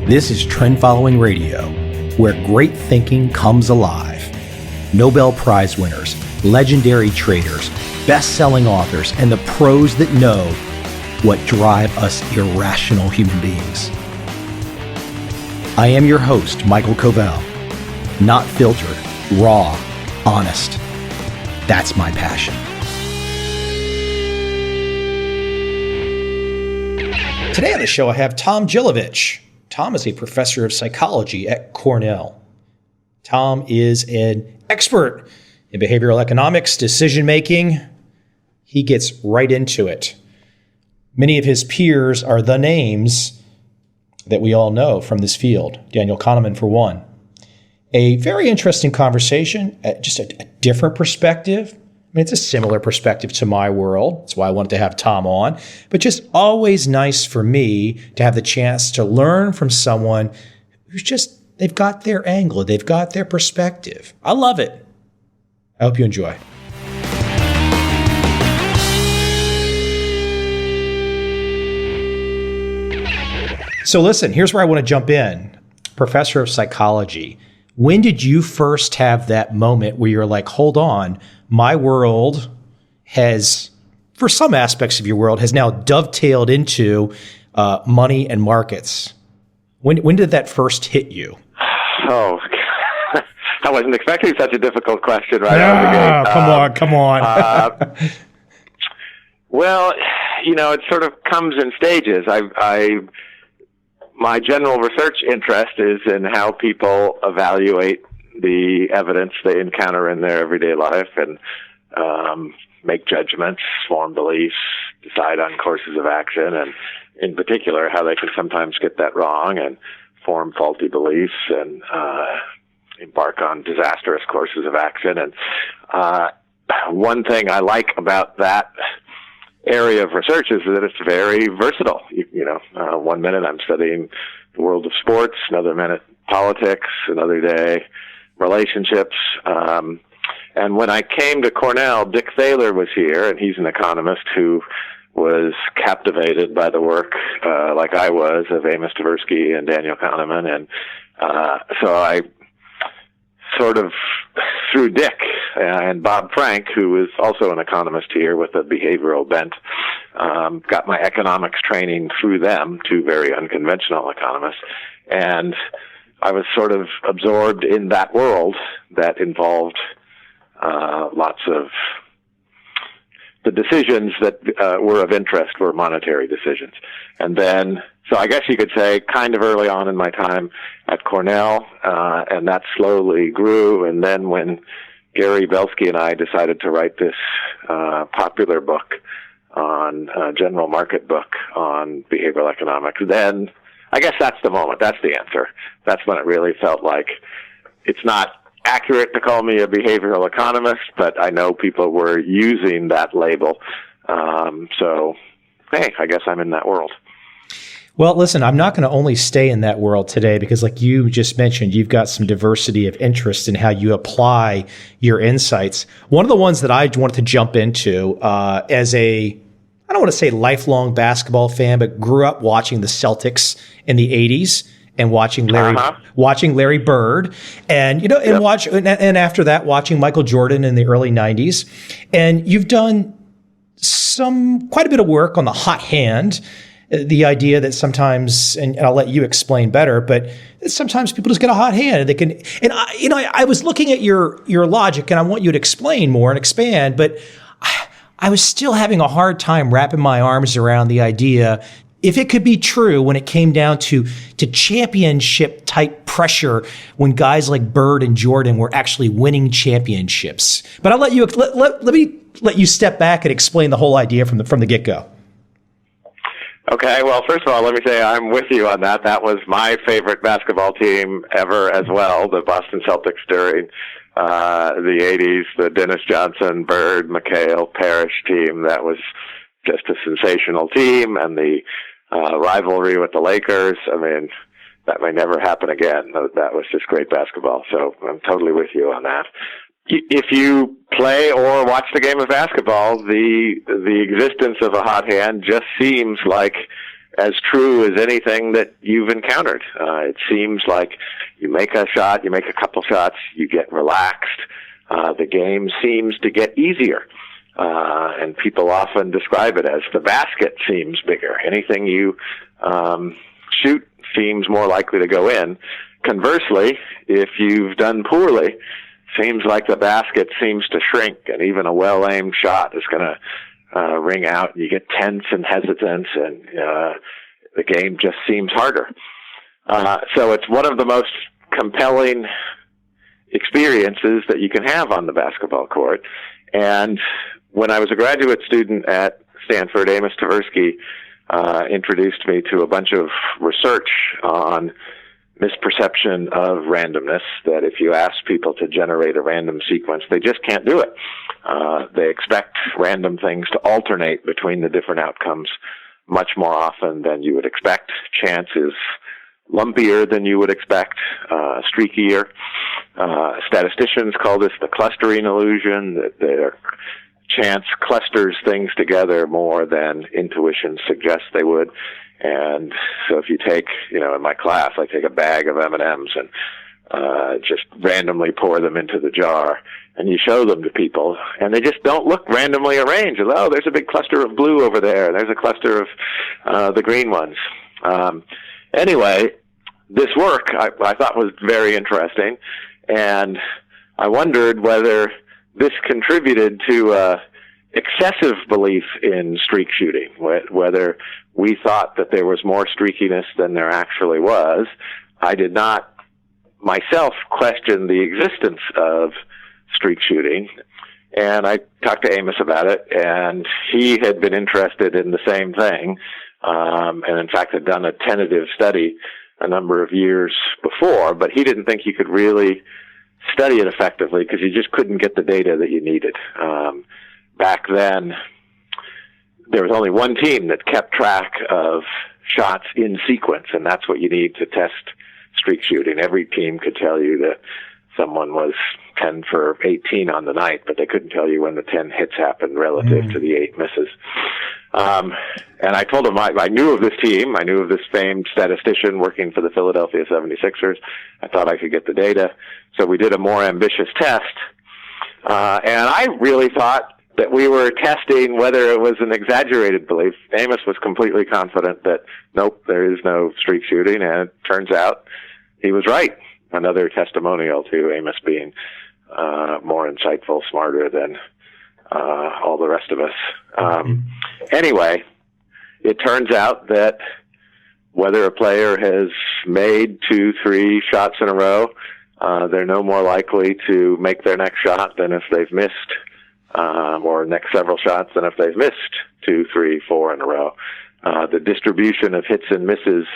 This is Trend Following Radio, where great thinking comes alive. Nobel Prize winners, legendary traders, best-selling authors, and the pros that know what drive us irrational human beings. I am your host, Michael Covel. Not filtered, raw, honest. That's my passion. Today on the show, I have Tom Gilovich. Tom is a professor of psychology at Cornell. Tom is an expert in behavioral economics, decision-making. He gets right into it. Many of his peers are the names that we all know from this field. Daniel Kahneman, for one. A very interesting conversation, just a different perspective. I mean, it's a similar perspective to my world. That's why I wanted to have Tom on. But just always nice for me to have the chance to learn from someone who's just, they've got their angle, they've got their perspective. I love it. I hope you enjoy. So listen, here's where I want to jump in. Professor of psychology. When did you first have that moment where you're like, hold on, my world has, for some aspects of your world, has now dovetailed into money and markets? When did that first hit you? Oh, I wasn't expecting such a difficult question right out of the gate. Come on. Well, it sort of comes in stages. My general research interest is in how people evaluate the evidence they encounter in their everyday life and make judgments, form beliefs, decide on courses of action, and in particular, how they can sometimes get that wrong and form faulty beliefs and embark on disastrous courses of action. And one thing I like about that area of research is that it's very versatile. One minute I'm studying the world of sports, another minute politics, another day relationships. And when I came to Cornell, Dick Thaler was here, and he's an economist who was captivated by the work, like I was, of Amos Tversky and Daniel Kahneman. And so I sort of, through Dick and Bob Frank, who is also an economist here with a behavioral bent, got my economics training through them, two very unconventional economists. And I was sort of absorbed in that world that involved lots of the decisions that were of interest were monetary decisions. And then, so I guess you could say kind of early on in my time at Cornell, and that slowly grew. And then when Gary Belsky and I decided to write this popular book on general market book on behavioral economics, then I guess that's the moment. That's the answer. That's when it really felt like it's not accurate to call me a behavioral economist, but I know people were using that label. So, hey, I guess I'm in that world. Well, listen, I'm not going to only stay in that world today because, like you just mentioned, you've got some diversity of interest in how you apply your insights. One of the ones that I wanted to jump into as a, I don't want to say lifelong basketball fan, but grew up watching the Celtics in the 80s and watching Larry Bird, and and after that watching Michael Jordan in the early 90s. And you've done quite a bit of work on the hot hand. The idea that sometimes, and I'll let you explain better, but sometimes people just get a hot hand and they can, and I was looking at your logic, and I want you to explain more and expand, but I was still having a hard time wrapping my arms around the idea, if it could be true when it came down to championship type pressure, when guys like Bird and Jordan were actually winning championships. But I'll let you, let me let you step back and explain the whole idea from the get-go. Okay, well, first of all, let me say I'm with you on that. That was my favorite basketball team ever as well, the Boston Celtics during the 80s, the Dennis Johnson, Bird, McHale, Parrish team. That was just a sensational team, and the rivalry with the Lakers, I mean, that may never happen again. That was just great basketball, so I'm totally with you on that. If you play or watch the game of basketball, the existence of a hot hand just seems like as true as anything that you've encountered. It seems like you make a shot, you make a couple shots, you get relaxed. The game seems to get easier. And people often describe it as the basket seems bigger. Anything you shoot seems more likely to go in. Conversely, if you've done poorly, seems like the basket seems to shrink, and even a well-aimed shot is going to ring out. You get tense and hesitant, and the game just seems harder. So it's one of the most compelling experiences that you can have on the basketball court. And when I was a graduate student at Stanford, Amos Tversky introduced me to a bunch of research on misperception of randomness, that if you ask people to generate a random sequence, they just can't do it. They expect random things to alternate between the different outcomes much more often than you would expect. Chance is lumpier than you would expect, streakier. Statisticians call this the clustering illusion, that their chance clusters things together more than intuition suggests they would. And so if you take, in my class, I take a bag of M&Ms and just randomly pour them into the jar, and you show them to people, and they just don't look randomly arranged. Oh, there's a big cluster of blue over there. There's a cluster of the green ones. Anyway, this work I thought was very interesting, and I wondered whether this contributed to excessive belief in streak shooting, whether we thought that there was more streakiness than there actually was. I did not myself question the existence of streak shooting, and I talked to Amos about it, and he had been interested in the same thing, and in fact had done a tentative study a number of years before, but he didn't think you could really study it effectively because you just couldn't get the data that you needed. Back then, there was only one team that kept track of shots in sequence, and that's what you need to test streak shooting. Every team could tell you that someone was 10 for 18 on the night, but they couldn't tell you when the 10 hits happened relative to the 8 misses. And I told him I knew of this team. I knew of this famed statistician working for the Philadelphia 76ers. I thought I could get the data. So we did a more ambitious test. And I really thought that we were testing whether it was an exaggerated belief. Amos was completely confident that, nope, there is no streak shooting, and it turns out he was right. Another testimonial to Amos being more insightful, smarter than all the rest of us. Anyway, it turns out that whether a player has made 2-3 shots in a row, they're no more likely to make their next shot than if they've missed, or next several shots than if they've missed 2, 3, 4 in a row. The distribution of hits and misses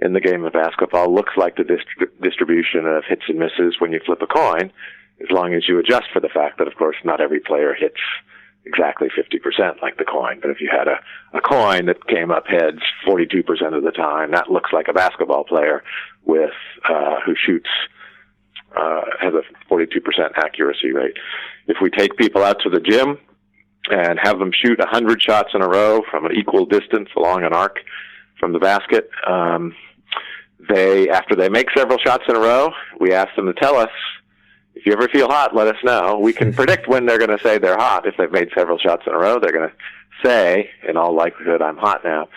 in the game of basketball looks like the distribution of hits and misses when you flip a coin, as long as you adjust for the fact that, of course, not every player hits exactly 50% like the coin. But if you had a coin that came up heads 42% of the time, that looks like a basketball player with who shoots has a 42% accuracy rate. If we take people out to the gym and have them shoot 100 shots in a row from an equal distance along an arc from the basket, after they make several shots in a row, we ask them to tell us, if you ever feel hot, let us know. We can predict when they're going to say they're hot. If they've made several shots in a row, they're going to say, in all likelihood, I'm hot now.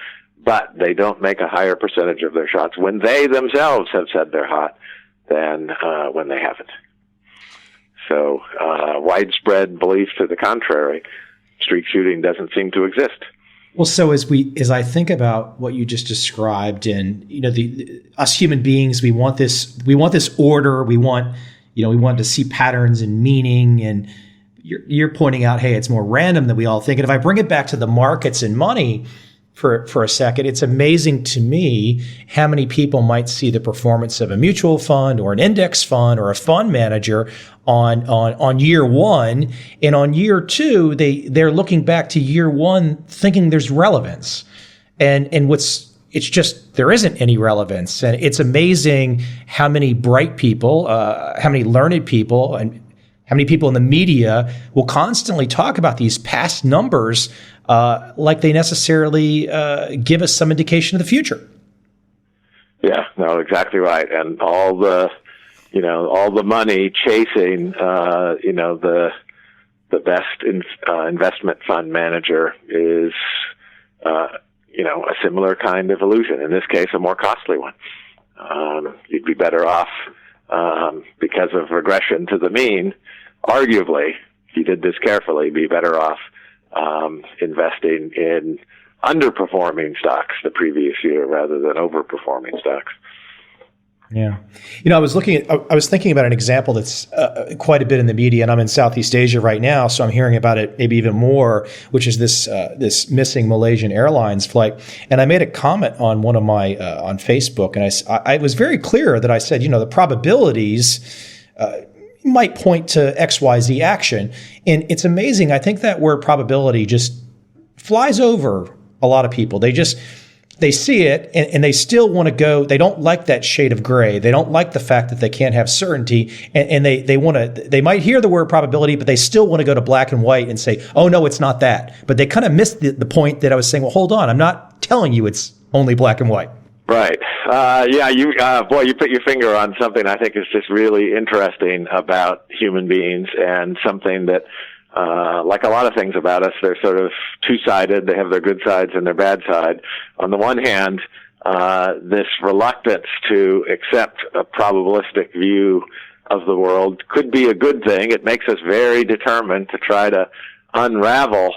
But they don't make a higher percentage of their shots when they themselves have said they're hot than when they haven't. So widespread belief to the contrary, streak shooting doesn't seem to exist. Well, so as I think about what you just described, and us human beings, we want this order, we want to see patterns and meaning, and you're pointing out, hey, it's more random than we all think. And if I bring it back to the markets and money for a second, it's amazing to me how many people might see the performance of a mutual fund or an index fund or a fund manager on year one, and on year two they're looking back to year one thinking there's relevance, and it's just there isn't any relevance. And it's amazing how many bright people, how many learned people, and how many people in the media will constantly talk about these past numbers like they necessarily give us some indication of the future. Yeah, no, exactly right. And all the money chasing, the best investment fund manager is, a similar kind of illusion. In this case, a more costly one. You'd be better off, because of regression to the mean, arguably, if you did this carefully, be better off investing in underperforming stocks the previous year rather than overperforming stocks. Yeah. I was thinking about an example that's quite a bit in the media, and I'm in Southeast Asia right now, so I'm hearing about it maybe even more, which is this missing Malaysian Airlines flight. And I made a comment on one of my, on Facebook, and I was very clear that I said, the probabilities might point to XYZ action. And it's amazing. I think that word probability just flies over a lot of people. They see it and they still want to go. They don't like that shade of gray. They don't like the fact that they can't have certainty. And they might hear the word probability, but they still want to go to black and white and say, oh, no, it's not that. But they kind of missed the point that I was saying, well, hold on. I'm not telling you it's only black and white. Right. You put your finger on something I think is just really interesting about human beings, and something that, like a lot of things about us, they're sort of two-sided. They have their good sides and their bad side. On the one hand, this reluctance to accept a probabilistic view of the world could be a good thing. It makes us very determined to try to unravel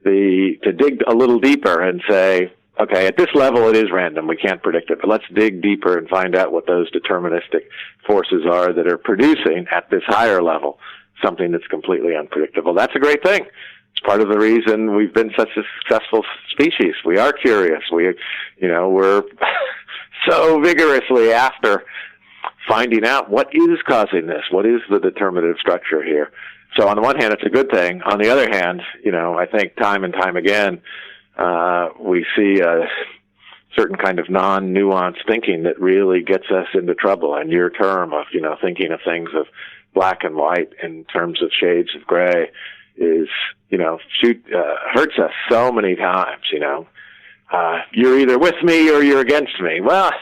to dig a little deeper and say, okay, at this level it is random. We can't predict it, but let's dig deeper and find out what those deterministic forces are that are producing at this higher level something that's completely unpredictable. That's a great thing. It's part of the reason we've been such a successful species. We are curious. We're so vigorously after finding out what is causing this. What is the determinative structure here? So on the one hand, it's a good thing. On the other hand, I think time and time again, we see a certain kind of non-nuanced thinking that really gets us into trouble. And your term of, thinking of things of black and white in terms of shades of gray is, hurts us so many times, You're either with me or you're against me. Well,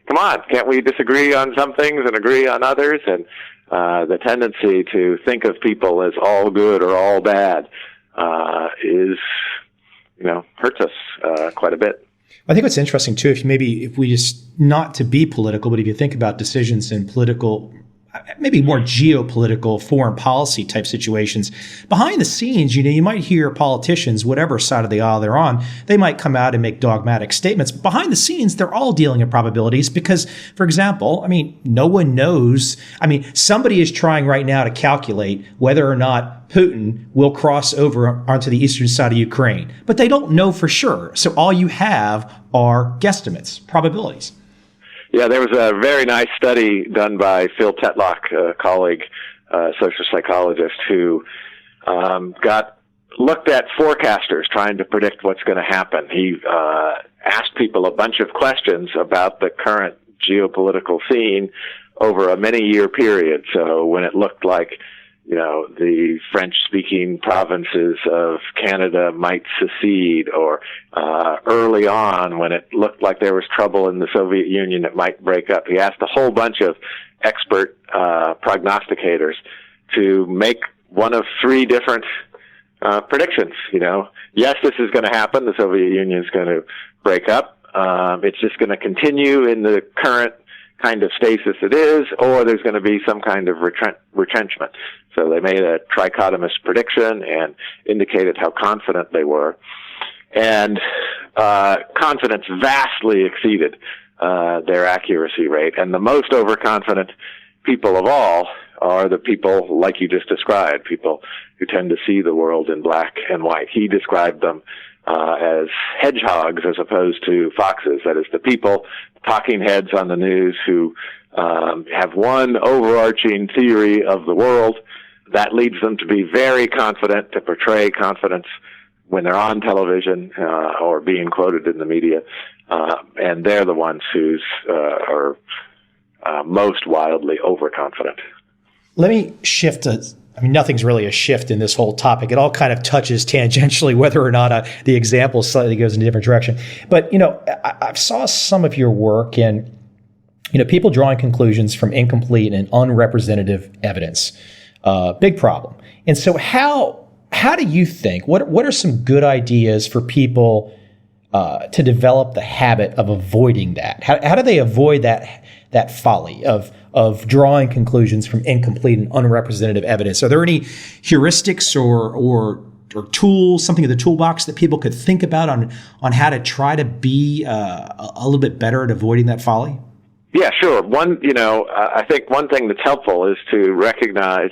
come on, can't we disagree on some things and agree on others? And the tendency to think of people as all good or all bad hurts us quite a bit. I think what's interesting too, if we just, not to be political, but if you think about decisions in political, maybe more geopolitical, foreign policy type situations, behind the scenes, you might hear politicians, whatever side of the aisle they're on, they might come out and make dogmatic statements. Behind the scenes, they're all dealing in probabilities because, for example, no one knows. Somebody is trying right now to calculate whether or not Putin will cross over onto the eastern side of Ukraine, but they don't know for sure. So all you have are guesstimates, probabilities. Yeah, there was a very nice study done by Phil Tetlock, a colleague, social psychologist, who looked at forecasters trying to predict what's going to happen. He asked people a bunch of questions about the current geopolitical scene over a many-year period. So when it looked like, the French-speaking provinces of Canada might secede, or early on when it looked like there was trouble in the Soviet Union, it might break up. He asked a whole bunch of expert prognosticators to make one of three different predictions. Yes, this is going to happen. The Soviet Union is going to break up. It's just going to continue in the current kind of stasis it is, or there's going to be some kind of retrenchment. So they made a trichotomous prediction and indicated how confident they were. And confidence vastly exceeded their accuracy rate. And the most overconfident people of all are the people like you just described, people who tend to see the world in black and white. He described them as hedgehogs as opposed to foxes. That is, the people, talking heads on the news who have one overarching theory of the world that leads them to be very confident, to portray confidence when they're on television or being quoted in the media. And they're the ones who are most wildly overconfident. Let me shift I mean, nothing's really a shift in this whole topic. It all kind of touches tangentially whether or not the example slightly goes in a different direction. But, I saw some of your work and, people drawing conclusions from incomplete and unrepresentative evidence. Big problem. And so how do you think, what are some good ideas for people to develop the habit of avoiding that? How do they avoid that folly of drawing conclusions from incomplete and unrepresentative evidence? Are there any heuristics or tools, something in the toolbox that people could think about on how to try to be a little bit better at avoiding that folly? Yeah, sure. I think one thing that's helpful is to recognize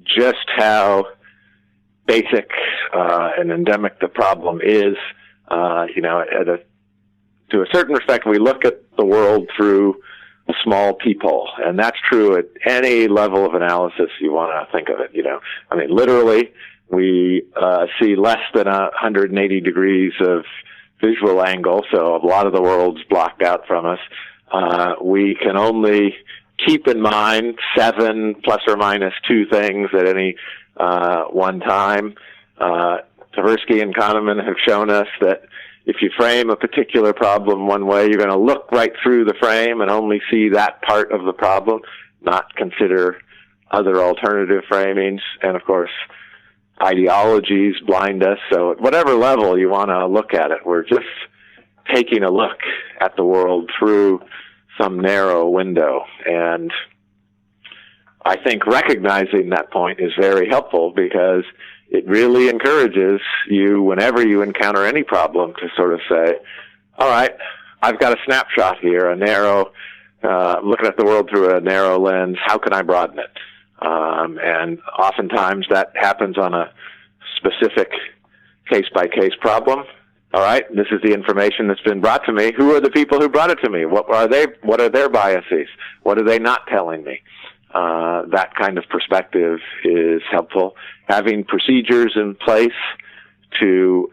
just how basic and endemic the problem is. To a certain respect, we look at the world through small people, and that's true at any level of analysis you want to think of it. Literally, we see less than 180 degrees of visual angle, so a lot of the world's blocked out from us. We can only keep in mind 7 plus or minus 2 things at any one time. Tversky and Kahneman have shown us that if you frame a particular problem one way, you're going to look right through the frame and only see that part of the problem, not consider other alternative framings. And of course, ideologies blind us. So at whatever level you want to look at it, we're just taking a look at the world through some narrow window. And I think recognizing that point is very helpful because it really encourages you, whenever you encounter any problem, to sort of say, all right, I've got a snapshot here, looking at the world through a narrow lens. How can I broaden it? And oftentimes that happens on a specific case-by-case problem. All right, this is the information that's been brought to me. Who are the people who brought it to me? What are their biases? What are they not telling me? That kind of perspective is helpful. Having procedures in place to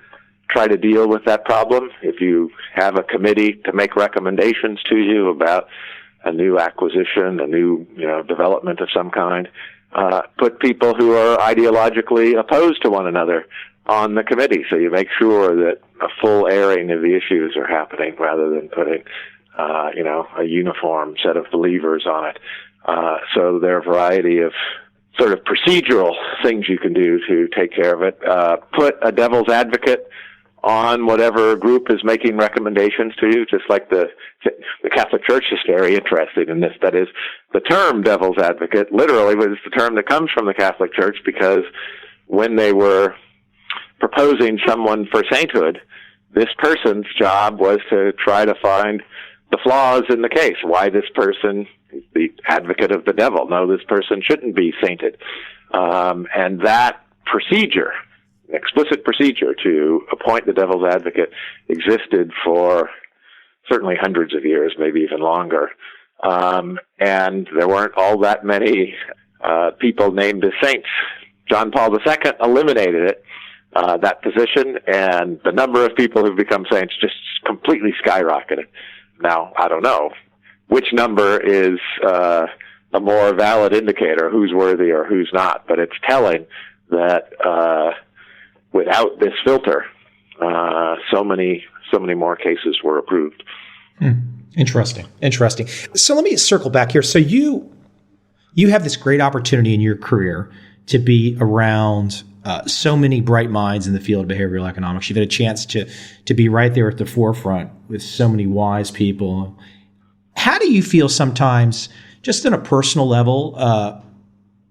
try to deal with that problem. If you have a committee to make recommendations to you about a new acquisition, a new development of some kind, put people who are ideologically opposed to one another on the committee, so you make sure that a full airing of the issues are happening rather than putting a uniform set of believers on it. So there are a variety of sort of procedural things you can do to take care of it. Put a devil's advocate on whatever group is making recommendations to you, just like the Catholic Church is very interested in this. That is, the term devil's advocate literally was the term that comes from the Catholic Church, because when they were proposing someone for sainthood, this person's job was to try to find the flaws in the case. Why this person is the advocate of the devil. No, this person shouldn't be sainted. And that procedure, explicit procedure to appoint the devil's advocate, existed for certainly hundreds of years, maybe even longer. And there weren't all that many people named as saints. John Paul II eliminated it, that position, and the number of people who've become saints just completely skyrocketed. Now, I don't know which number is a more valid indicator, who's worthy or who's not, but it's telling that without this filter, so many more cases were approved. Interesting. So let me circle back here. So you have this great opportunity in your career to be around so many bright minds in the field of behavioral economics. You've had a chance to be right there at the forefront with so many wise people. How do you feel sometimes, just on a personal level,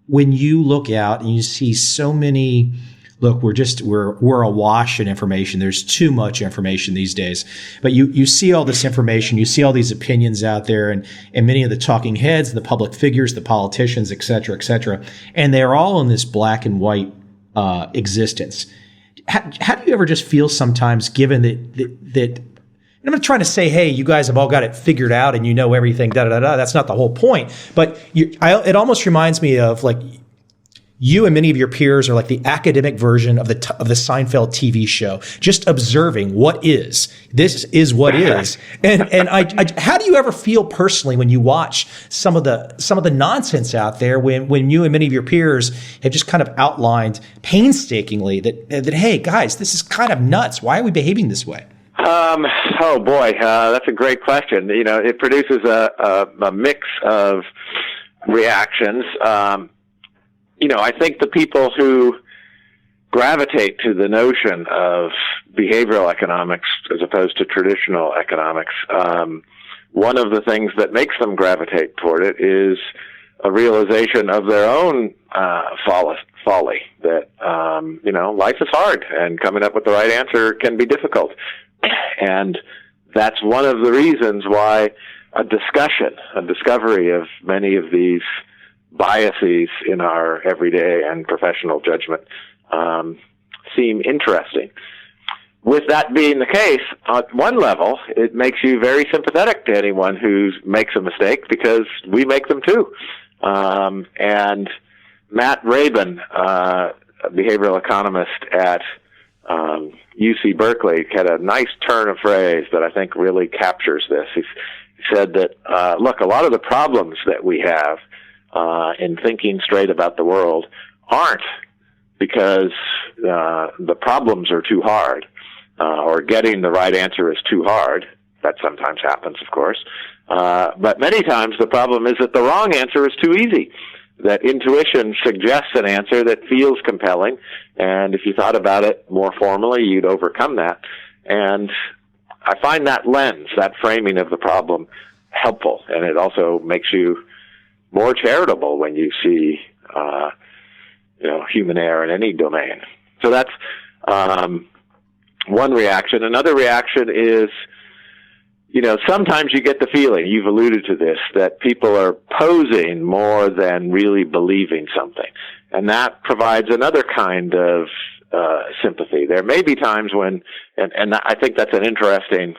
when you look out and you see so many? Look, we're awash in information. There's too much information these days. But you see all this information, you see all these opinions out there, and many of the talking heads, the public figures, the politicians, et cetera, and they're all in this black and white existence. How do you ever just feel sometimes, given that and I'm not trying to say, hey, you guys have all got it figured out and you know everything, That's not the whole point. But it almost reminds me of, like, you and many of your peers are like the academic version of the Seinfeld TV show, just observing what is. This is what is. And how do you ever feel personally when you watch some of the nonsense out there when you and many of your peers have just kind of outlined painstakingly that hey guys, this is kind of nuts. Why are we behaving this way? Oh boy, that's a great question. It produces a mix of reactions. I think the people who gravitate to the notion of behavioral economics as opposed to traditional economics, one of the things that makes them gravitate toward it is a realization of their own folly, that, life is hard and coming up with the right answer can be difficult. And that's one of the reasons why a discovery of many of these biases in our everyday and professional judgment seem interesting. With that being the case, at one level, it makes you very sympathetic to anyone who makes a mistake because we make them too. And Matt Rabin, a behavioral economist at UC Berkeley, had a nice turn of phrase that I think really captures this. He said that, look, a lot of the problems that we have in thinking straight about the world aren't because the problems are too hard or getting the right answer is too hard. That sometimes happens, of course. But many times the problem is that the wrong answer is too easy, that intuition suggests an answer that feels compelling, and if you thought about it more formally, you'd overcome that. And I find that lens, that framing of the problem, helpful, and it also makes you more charitable when you see, human error in any domain. So that's one reaction. Another reaction is, sometimes you get the feeling, you've alluded to this, that people are posing more than really believing something. And that provides another kind of sympathy. There may be times when, and I think that's an interesting, in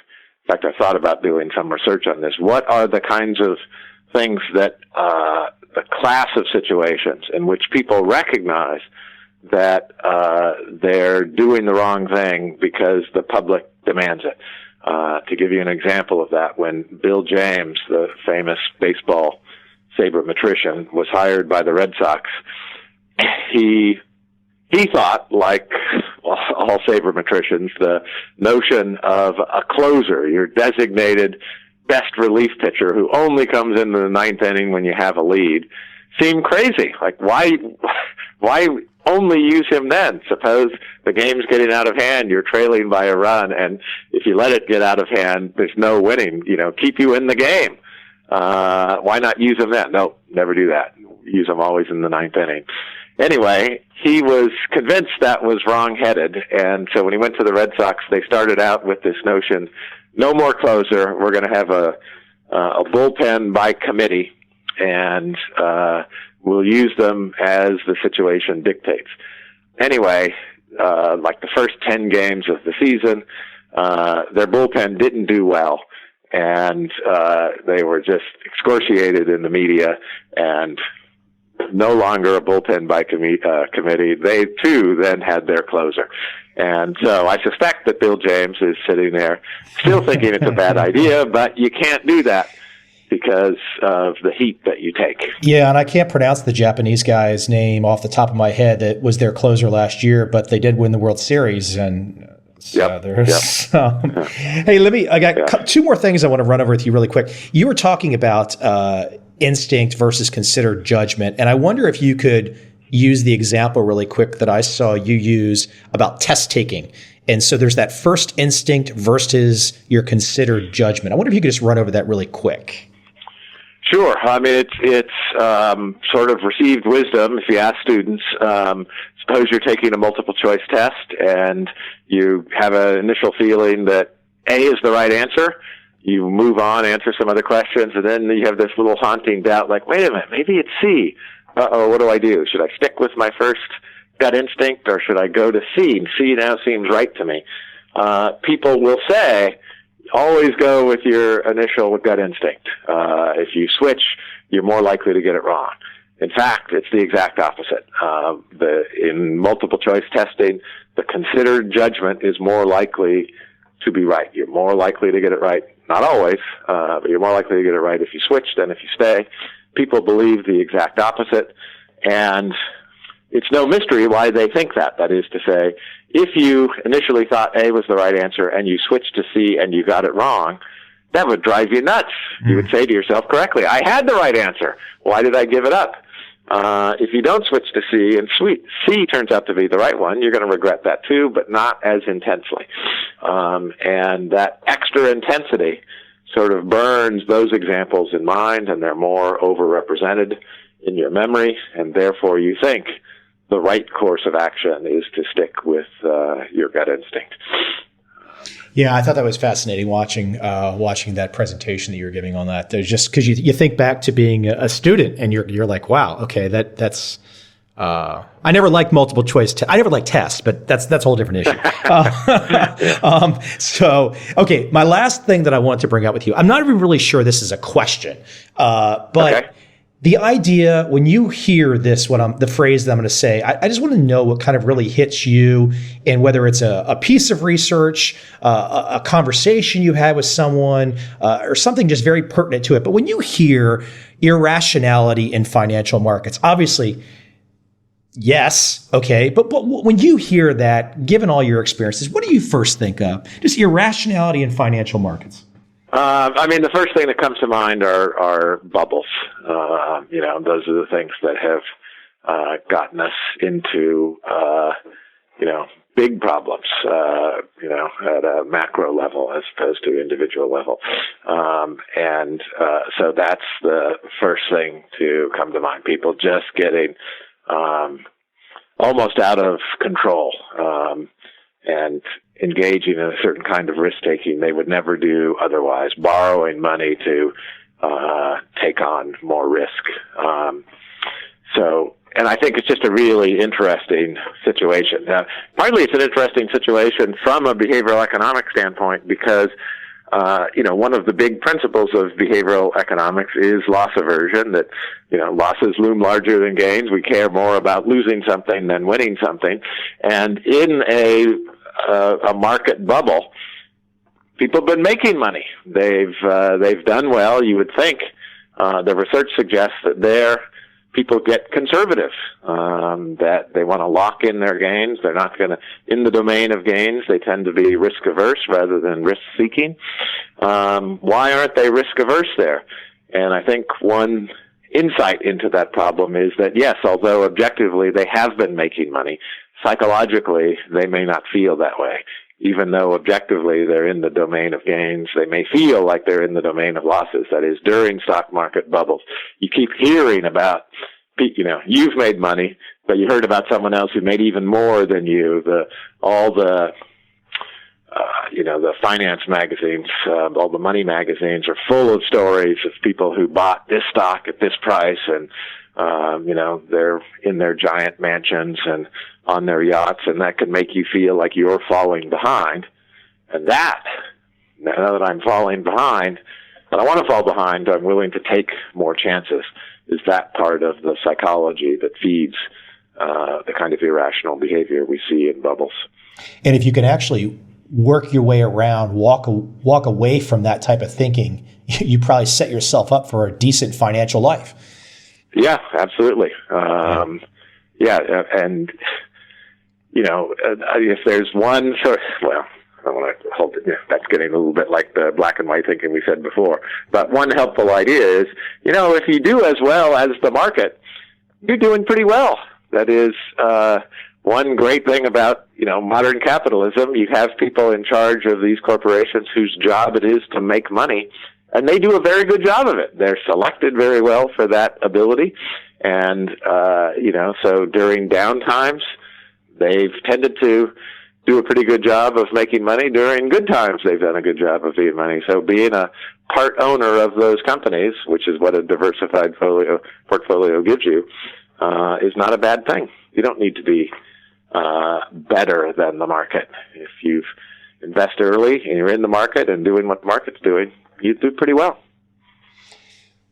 fact, I thought about doing some research on this. What are the kinds of things that the class of situations in which people recognize that they're doing the wrong thing because the public demands it. To give you an example of that, when Bill James, the famous baseball sabermetrician, was hired by the Red Sox, he thought, like all sabermetricians, the notion of a closer, your designated best relief pitcher who only comes into the ninth inning when you have a lead, seemed crazy. Like, why only use him then? Suppose the game's getting out of hand, you're trailing by a run, and if you let it get out of hand, there's no winning, keep you in the game. Why not use him then? No, never do that. Use him always in the ninth inning. Anyway, he was convinced that was wrong-headed, and so when he went to the Red Sox, they started out with this notion, no more closer, we're going to have a bullpen by committee, and we'll use them as the situation dictates. Anyway, like the first 10 games of the season, their bullpen didn't do well, and they were just excoriated in the media, and no longer a bullpen by committee. They, too, then had their closer. And so I suspect that Bill James is sitting there still thinking it's a bad idea, but you can't do that because of the heat that you take. Yeah, and I can't pronounce the Japanese guy's name off the top of my head that was their closer last year, but they did win the World Series. And so hey, I got two more things I want to run over with you really quick. You were talking about instinct versus considered judgment, and I wonder if you could use the example really quick that I saw you use about test taking. And so there's that first instinct versus your considered judgment. I wonder if you could just run over that really quick. Sure. I mean, it's sort of received wisdom. If you ask students, suppose you're taking a multiple choice test and you have an initial feeling that A is the right answer. You move on, answer some other questions, and then you have this little haunting doubt, like, wait a minute, maybe it's C. Uh-oh, what do I do? Should I stick with my first gut instinct, or should I go to C? And C now seems right to me. People will say, always go with your initial gut instinct. If you switch, you're more likely to get it wrong. In fact, it's the exact opposite. In multiple choice testing, the considered judgment is more likely to be right. You're more likely to get it right. Not always, but you're more likely to get it right if you switch than if you stay. People believe the exact opposite, and it's no mystery why they think that. That is to say, if you initially thought A was the right answer and you switched to C and you got it wrong, that would drive you nuts. You would say to yourself correctly, I had the right answer. Why did I give it up? If you don't switch to C and C turns out to be the right one, you're going to regret that too, but not as intensely. And that extra intensity sort of burns those examples in mind, and they're more overrepresented in your memory, and therefore you think the right course of action is to stick with your gut instinct. Yeah, I thought that was fascinating watching that presentation that you were giving on that. There's just because you think back to being a student and you're like, wow, okay, that's. I never liked multiple choice. I never liked tests, but that's a whole different issue. So, okay, my last thing that I want to bring up with you, I'm not even really sure this is a question, but. Okay. The idea, when you hear this, the phrase that I'm going to say, I just want to know what kind of really hits you, and whether it's a piece of research, a conversation you had with someone, or something just very pertinent to it. But when you hear irrationality in financial markets, obviously, yes, okay. But when you hear that, given all your experiences, what do you first think of? Just irrationality in financial markets. The first thing that comes to mind are bubbles. Those are the things that have gotten us into, big problems, at a macro level as opposed to individual level. So that's the first thing to come to mind. People just getting almost out of control and engaging in a certain kind of risk-taking they would never do otherwise, borrowing money to take on more risk. And I think it's just a really interesting situation. Partly it's an interesting situation from a behavioral economic standpoint because, one of the big principles of behavioral economics is loss aversion, that, losses loom larger than gains. We care more about losing something than winning something. And in a market bubble, people have been making money. They've done well, you would think. The research suggests that there people get conservative, that they want to lock in their gains. They're not going to, in the domain of gains, they tend to be risk averse rather than risk seeking. Why aren't they risk averse there? And I think one insight into that problem is that, yes, although objectively they have been making money, psychologically they may not feel that way. Even though objectively they're in the domain of gains, they may feel like they're in the domain of losses. That is, during stock market bubbles, you keep hearing about, you've made money, but you heard about someone else who made even more than you. The finance magazines, all the money magazines are full of stories of people who bought this stock at this price, and they're in their giant mansions and on their yachts, and that can make you feel like you're falling behind. And now that I'm falling behind, but I want to fall behind, I'm willing to take more chances. Is that part of the psychology that feeds the kind of irrational behavior we see in bubbles? And if you can actually work your way around, walk away from that type of thinking, you probably set yourself up for a decent financial life. Yeah, absolutely. And if there's one sort, I don't want to hold it. That's getting a little bit like the black and white thinking we said before. But one helpful idea is, if you do as well as the market, you're doing pretty well. That is, one great thing about, modern capitalism. You have people in charge of these corporations whose job it is to make money, and they do a very good job of it. They're selected very well for that ability. And, so during downtimes, they've tended to do a pretty good job of making money. During good times, they've done a good job of making money. So being a part owner of those companies, which is what a diversified portfolio gives you, is not a bad thing. You don't need to be better than the market. If you invest early and you're in the market and doing what the market's doing, you do pretty well.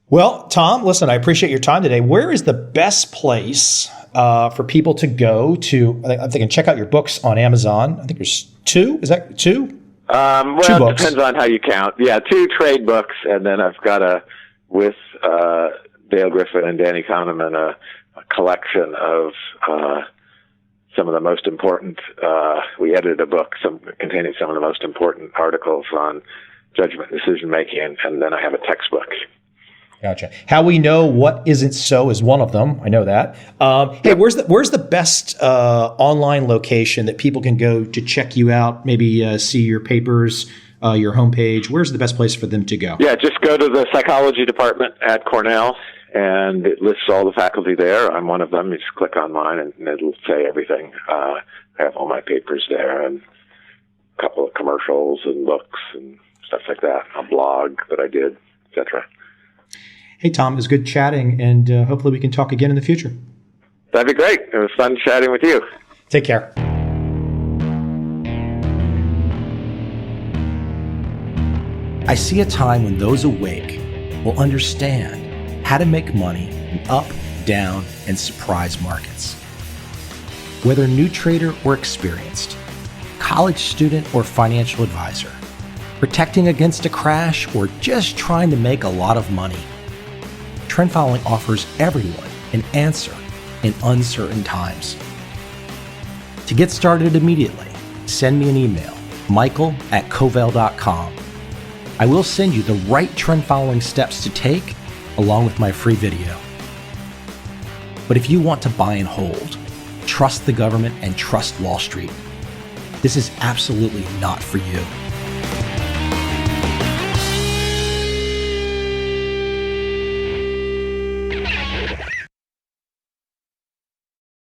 Well, Tom, listen, I appreciate your time today. Where is the best place for people to go to? I'm thinking check out your books on Amazon. I think there's 2. Is that 2? Well, 2 it books. depends on how you count. Yeah, 2 trade books, and then I've got with Dale Griffin and Danny Kahneman, a collection of some of the most important. We edited a book containing some of the most important articles on judgment and decision making, and then I have a textbook. Gotcha. How We Know What Isn't So is one of them. I know that. Hey, where's the best online location that people can go to check you out? Maybe see your papers, your homepage. Where's the best place for them to go? Yeah, just go to the psychology department at Cornell, and it lists all the faculty there. I'm one of them. You just click on mine, and it'll say everything. I have all my papers there, and a couple of commercials and books and stuff like that. A blog that I did, etc. Hey, Tom, it was good chatting, and hopefully we can talk again in the future. That'd be great. It was fun chatting with you. Take care. I see a time when those awake will understand how to make money in up, down, and surprise markets. Whether new trader or experienced, college student or financial advisor, protecting against a crash or just trying to make a lot of money, trend following offers everyone an answer in uncertain times. To get started immediately, send me an email, michael@covel.com. I will send you the right trend following steps to take along with my free video. But if you want to buy and hold, trust the government and trust Wall Street, this is absolutely not for you.